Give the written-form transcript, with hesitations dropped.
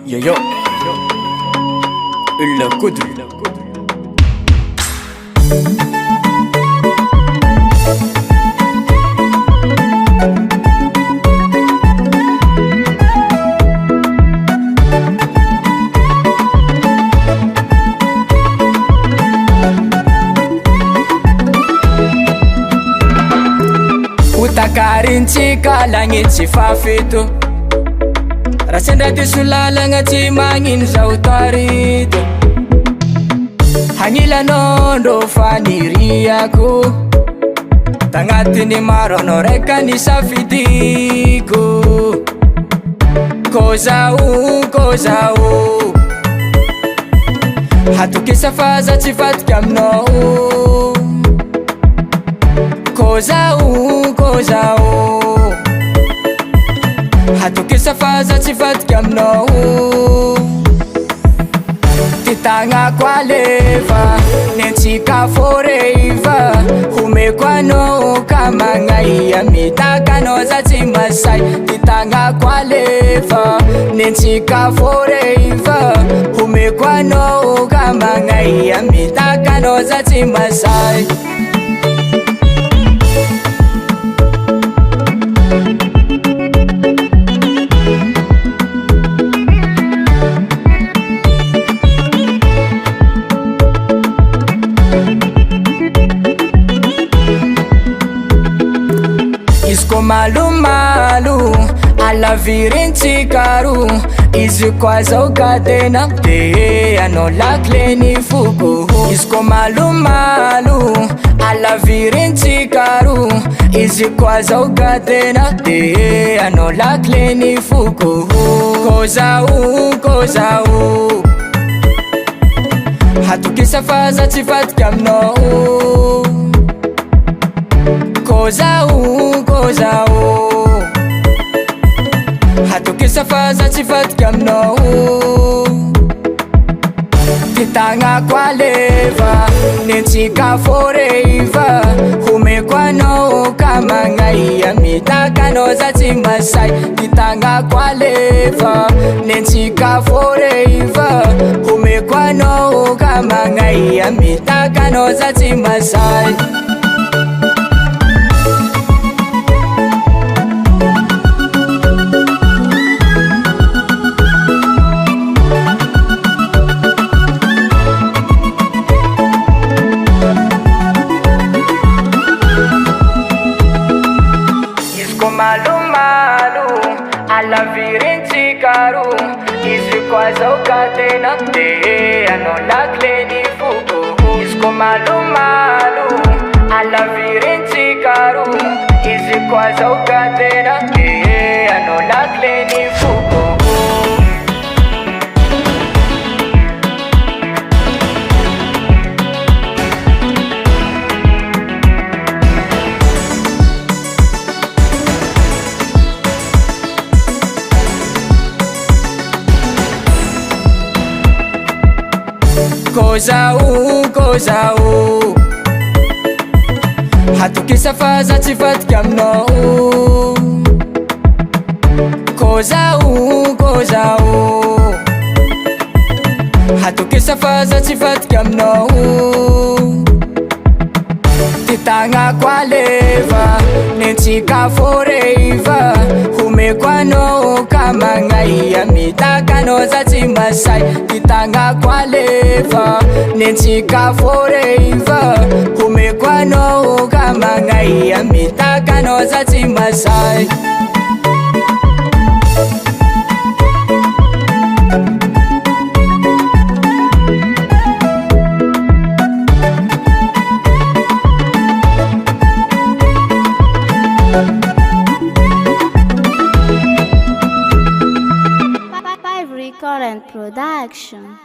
Yo yo, le kudu. Utakarintsika langit tsy fafeto raha sendra ty solalagna tsy magnino zao tarito hagnilanao ndro faniriako tagnatiny maro anao raika ny safidiko ko zao hatokisa fa za tsy fatiky aminao ko zao hatokisa fa za tsy fatiky aminao ty tagnako alefa nentsika foreiva homeko anao ka magnaia mitakanao za tsy masay ty tagnako alefa nentsika foreiva homeko anao ka magnaia mitakanao za tsy masay izy ko malomalo alavirintsika ro izy koa zao ka tena de anao lakle ny foko izy ko malomalo alavirintsika ro izy koa zao ka tena de anao lakle ny foko ko zao hatokisa fa za tsy fatiky aminao ko zao hatokisa fa za tsy fatiky aminao ty tagnako alefa nentsika foreiva homeko anao ka magnaia mitakanao za tsy masay ty tagnako alefa nentsika foreiva homeko anao ka magnaia mitakanao za tsy masay malomalo alavirintsika ro izy koa zao ka tena de anao lakle ny foko izy ko malomalo alavirintsika ro izy koa zao ka tena de anao lakle ny foko ko zao hatokisa fa za tsy fatiky aminao ko zao hatokisa fa za tsy fatiky aminao ty tagnako alefa nentsika foreiva homeko anao ka magnaia mitakanao za tsy masay ty tagnako alefa nentsika foreiva homeko anao ka magnaia mitakanao za tsy masay Current production.